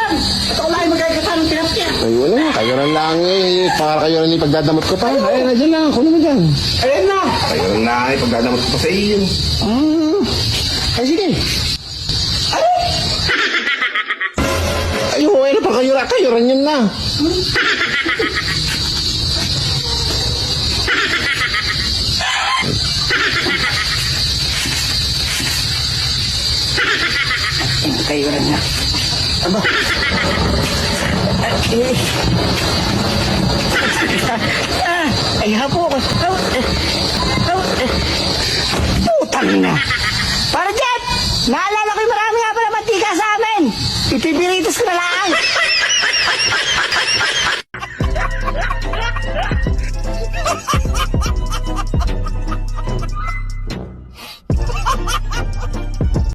yan. At ako lang magkakasama ng pinapya. Ayun na, kayo na lang eh. Para kayo na yung pagdadamot ko pa. Ay, na dyan lang. Kunin mo dyan. Ayan na. Kayo na eh. Pagdadamot ko pa sa iyo. Ay, sige. Ay, huwag na pa kayo. Kayo rin yun na. Kayo rin na. Aba. Ay, hapo ko. Putang na. Para dyan! Naalala